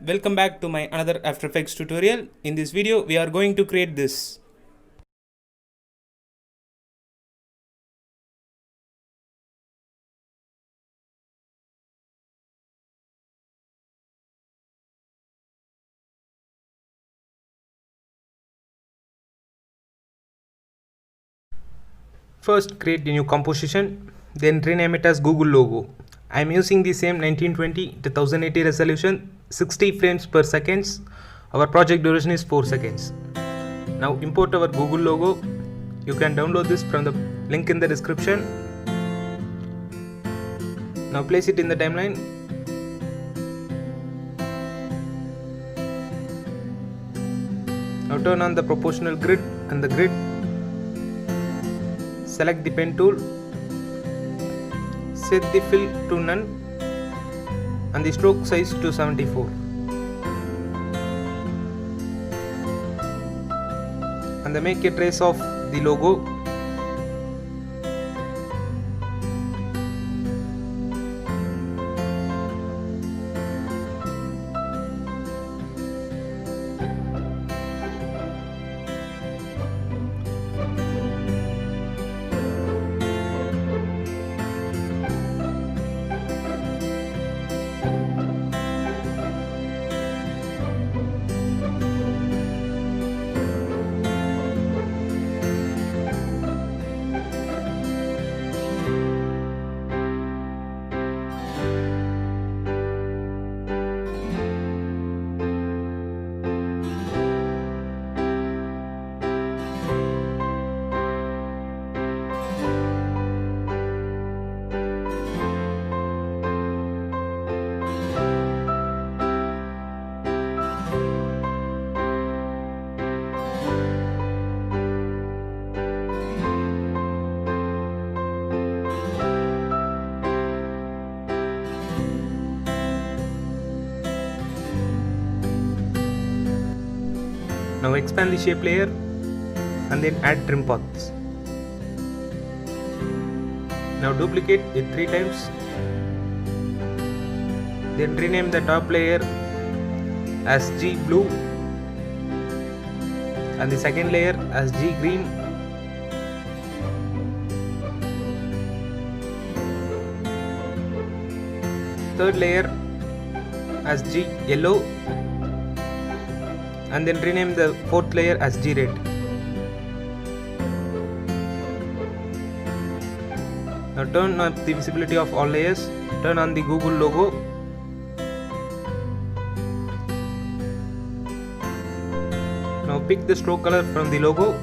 Welcome back to my another After Effects tutorial. In this video we are going to create this. First create the new composition, then rename it as Google logo. I am using the same 1920 to 1080 resolution, 60 frames per second. Our project duration is 4 seconds. Now import our Google logo. You can download this from the link in the description. Now place it in the timeline. Now turn on the proportional grid and the grid. Select the pen tool. Set the fill to none and the stroke size to 74. And then make a trace of the logo. Now expand the shape layer and then add trim paths. Now duplicate it 3 times. Then rename the top layer as G blue and the second layer as G green. Third layer as G yellow. And then rename the fourth layer as G red. Now turn on the visibility of all layers. Turn on the Google logo. Now pick the stroke color from the logo.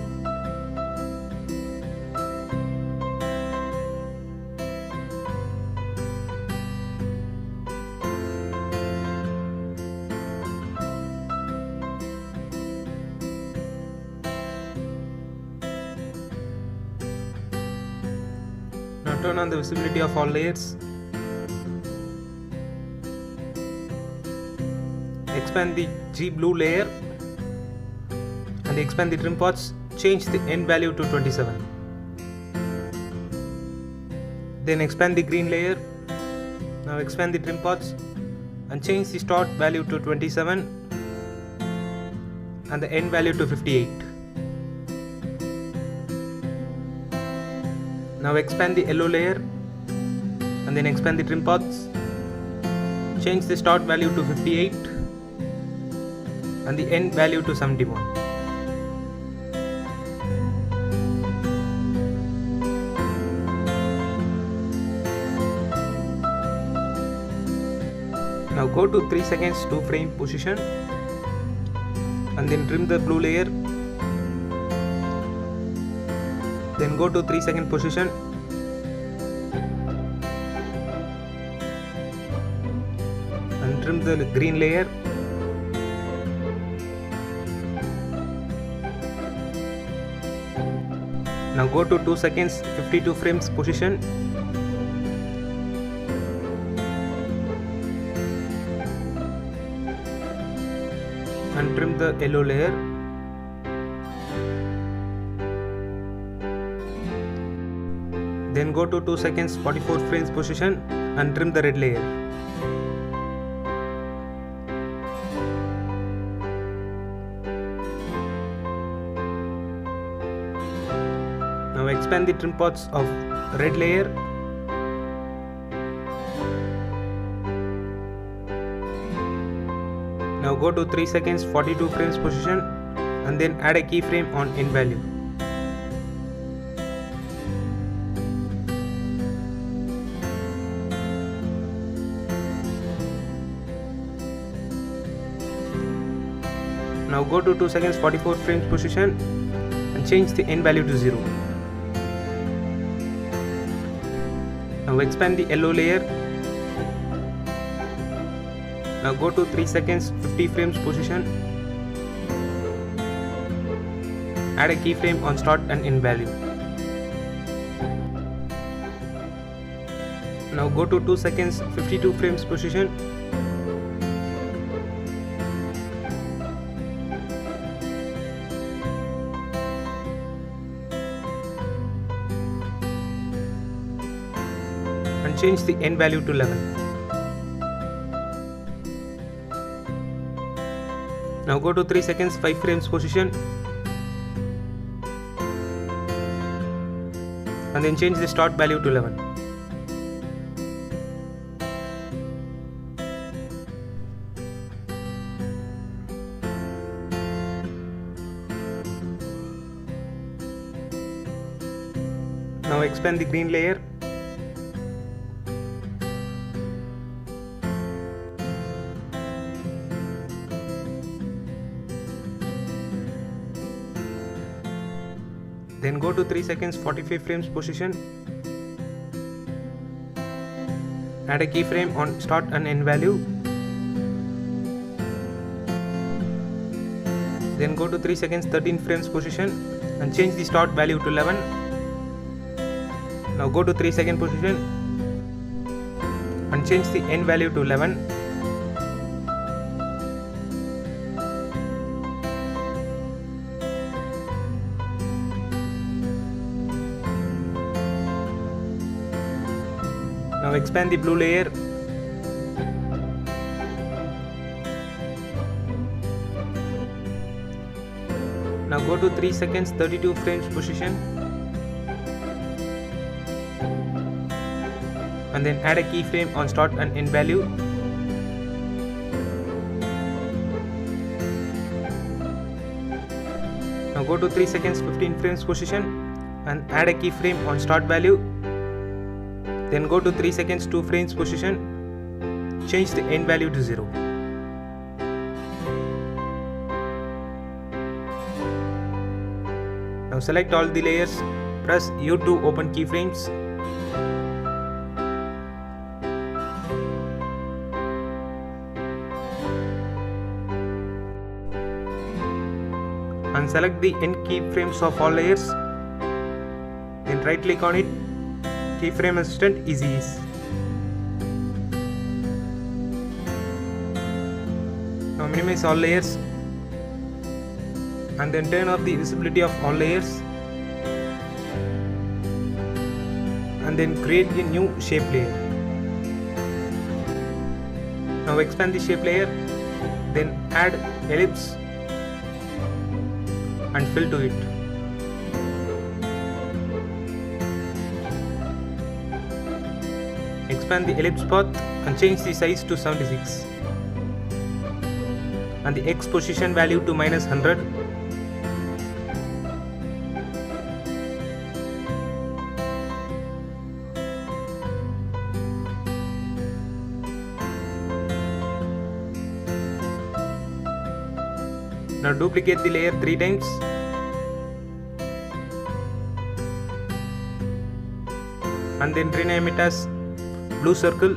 Now turn on the visibility of all layers. Expand the G blue layer and expand the trim paths. Change the end value to 27. Then expand the green layer. Now expand the trim paths and change the start value to 27 and the end value to 58. Now expand the yellow layer and then expand the trim paths. Change the start value to 58 and the end value to 71. Now go to 3 seconds 2 frame position and then trim the blue layer. Then go to 3 second position and trim the green layer. Now go to 2 seconds 52 frames position and trim the yellow layer. Then go to 2 seconds 44 frames position and trim the red layer. Now expand the trim paths of red layer. Now go to 3 seconds 42 frames position and then add a keyframe on end value. Now go to 2 seconds 44 frames position and change the end value to 0. Now expand the yellow layer. Now go to 3 seconds 50 frames position. Add a keyframe on start and end value. Now go to 2 seconds 52 frames position. And change the end value to 11. Now go to 3 seconds 5 frames position and then change the start value to 11. Now expand the green layer. Then go to 3 seconds 45 frames position. Add a keyframe on start and end value. Then go to 3 seconds 13 frames position and change the start value to 11. Now go to 3 second position and change the end value to 11. Now expand the blue layer. Now go to 3 seconds 32 frames position and then add a keyframe on start and end value. Now go to 3 seconds 15 frames position and add a keyframe on start value. Then go to 3 seconds 2 frames position, change the end value to 0. Now select all the layers, press U to open keyframes. And select the end keyframes of all layers. Then right click on it. Keyframe Assistant Easy Ease. Now minimize all layers and then turn off the visibility of all layers and then create a new shape layer. Now expand the shape layer, then add ellipse and fill to it. Expand the ellipse path and change the size to 76 and the X position value to -100. Now duplicate the layer 3 times. And then rename it as blue circle.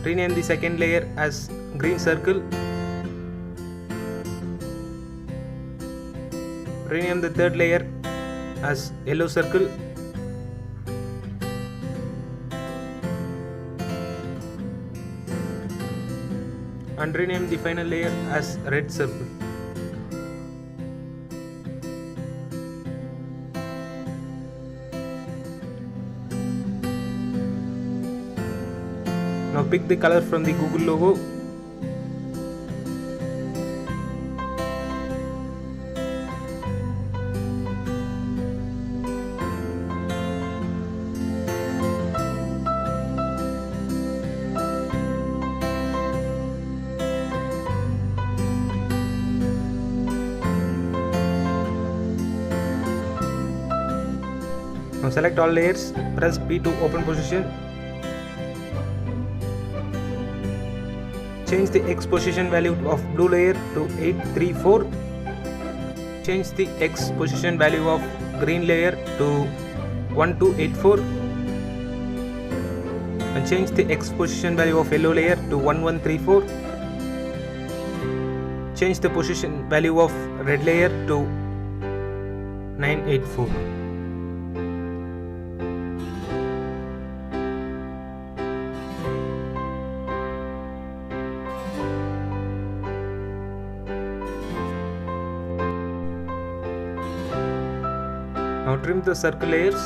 Rename the second layer as green circle. Rename the third layer as yellow circle. And rename the final layer as red circle. Now pick the color from the Google logo Now select all layers, press P to open position. Change the X position value of blue layer to 834. Change the X position value of green layer to 1284. And change the X position value of yellow layer to 1134. Change the position value of red layer to 984. Now trim the circle layers.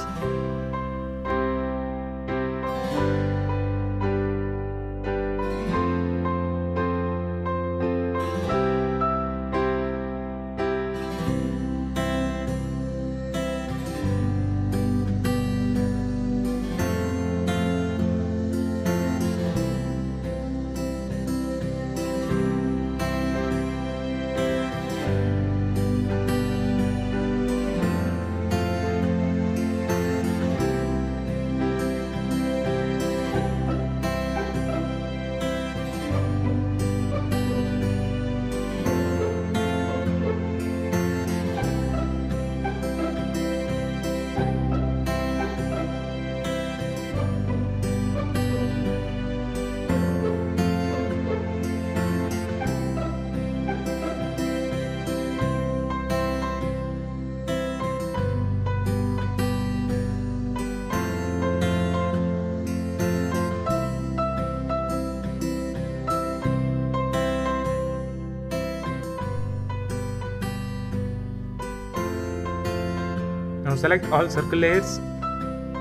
Now select all circle layers,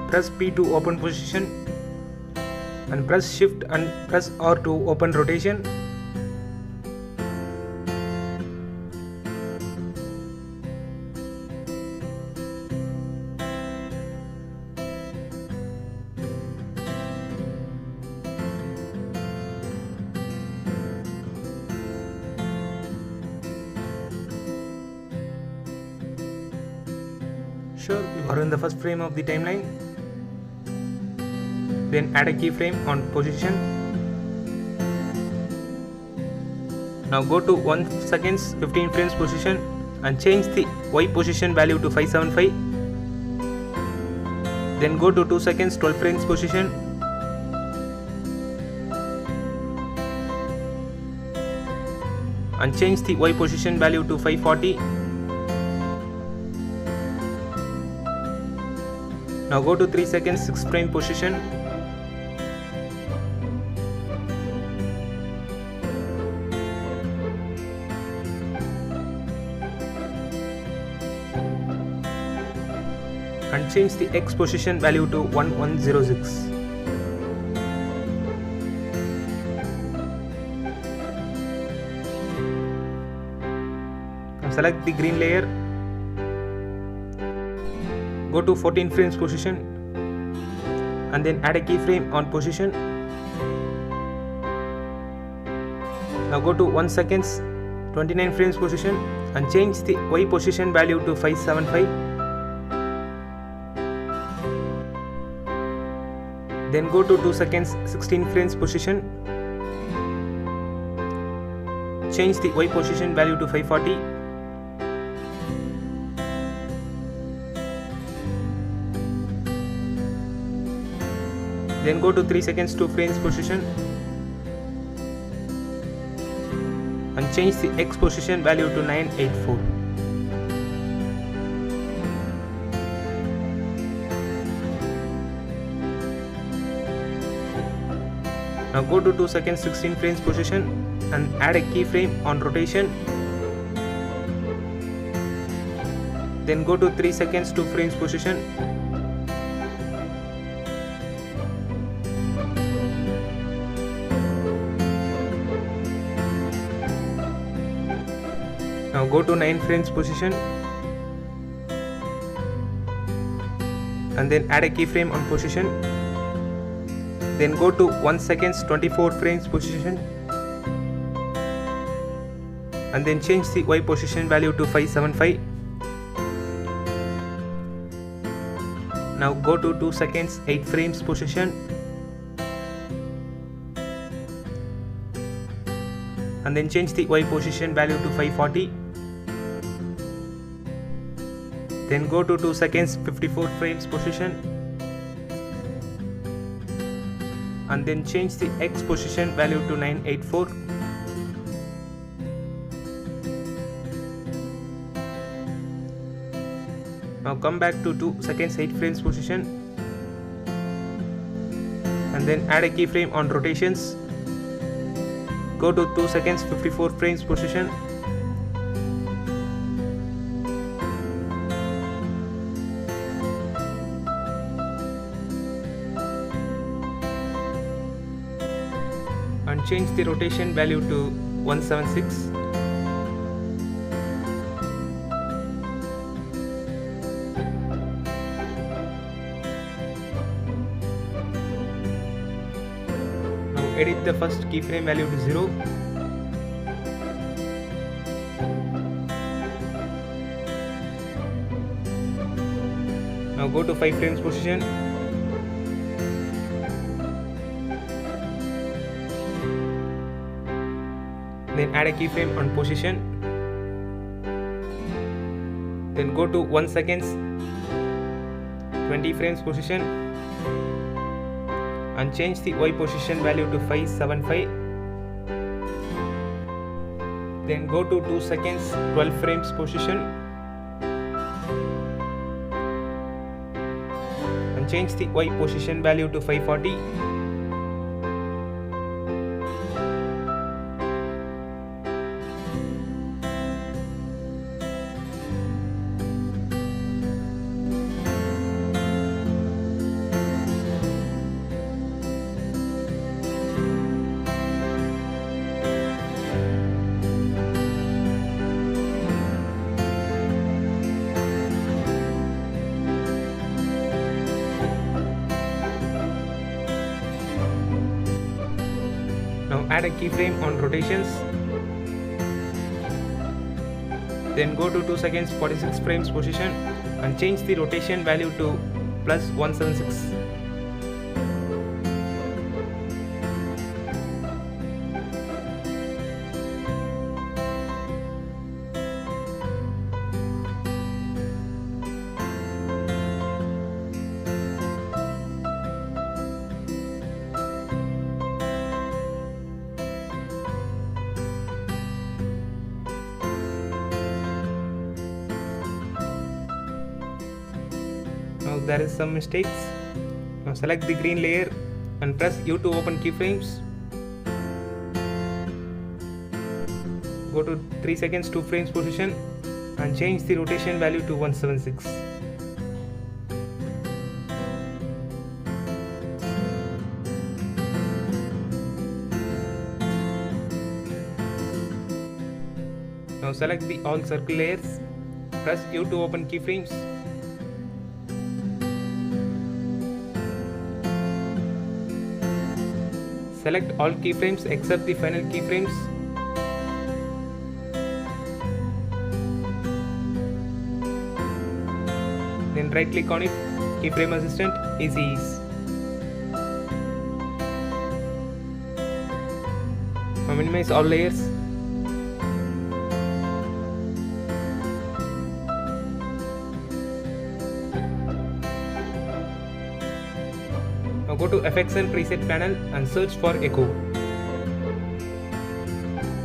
press P to open position and press Shift and press R to open rotation. Sure, you are in the first frame of the timeline. Then add a keyframe on position. Now go to 1 seconds 15 frames position and change the Y position value to 575. Then go to 2 seconds 12 frames position. And change the Y position value to 540. Now go to 3 seconds 6 frame position. And change the X position value to 1106. Now select the green layer. Go to 14 frames position and then add a keyframe on position. Now go to 1 seconds 29 frames position and change the Y position value to 575. Then go to 2 seconds 16 frames position. Change the Y position value to 540. Then go to 3 seconds 2 frames position and change the X position value to 984. Now go to 2 seconds 16 frames position and add a keyframe on rotation. Then go to 3 seconds 2 frames position. Now go to 9 frames position and then add a keyframe on position. Then go to 1 seconds 24 frames position and then change the Y position value to 575. Now go to 2 seconds 8 frames position and then change the Y position value to 540. Then go to 2 seconds 54 frames position and then change the X position value to 984. Now come back to 2 seconds 8 frames position and then add a keyframe on rotations. Go to 2 seconds 54 frames position and change the rotation value to 176. Edit the first keyframe value to 0. Now go to 5 frames position. Then add a keyframe on position. Then go to 1 seconds 20 frames position and change the Y position value to 575. Then go to 2 seconds 12 frames position and change the Y position value to 540. Now add a keyframe on rotations. Then go to 2 seconds 46 frames position and change the rotation value to plus 176. Now there is some mistakes. Now select the green layer and press U to open keyframes. Go to 3 seconds 2 frames position and change the rotation value to 176. Now select the all circle layers. Press U to open keyframes. Select all keyframes except the final keyframes. Then right click on it, keyframe assistant, easy ease. Now minimize all layers. Now go to FXN preset panel and search for echo.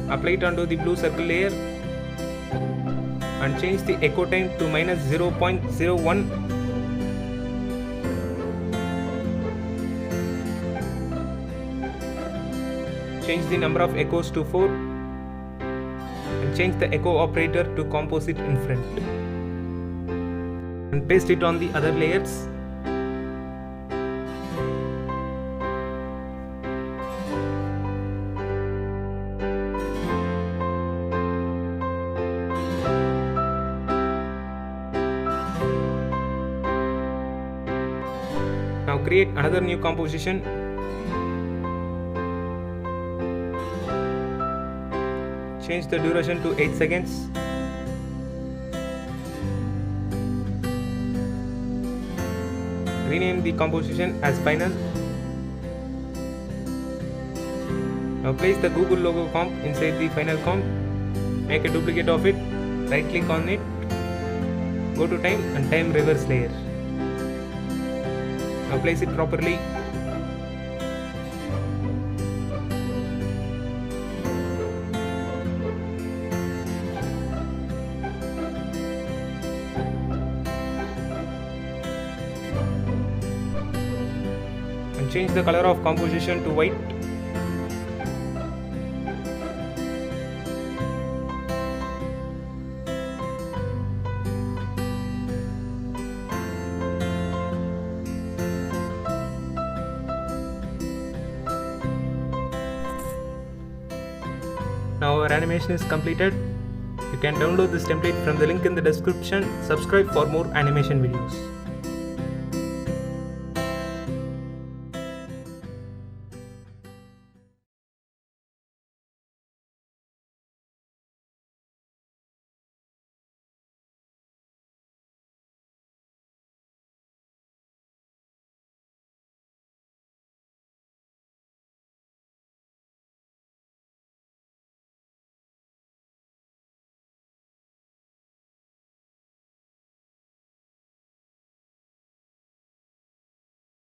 Apply it onto the blue circle layer and change the echo time to -0.01. Change the number of echoes to 4 and change the echo operator to composite in front and paste it on the other layers. Now create another new composition. Change the duration to 8 seconds. Rename the composition as final. Now place the Google logo comp inside the final comp. Make a duplicate of it. Right click on it. Go to time and time reverse layer. Now place it properly. And change the color of composition to white. Now our animation is completed. You can download this template from the link in the description. Subscribe for more animation videos.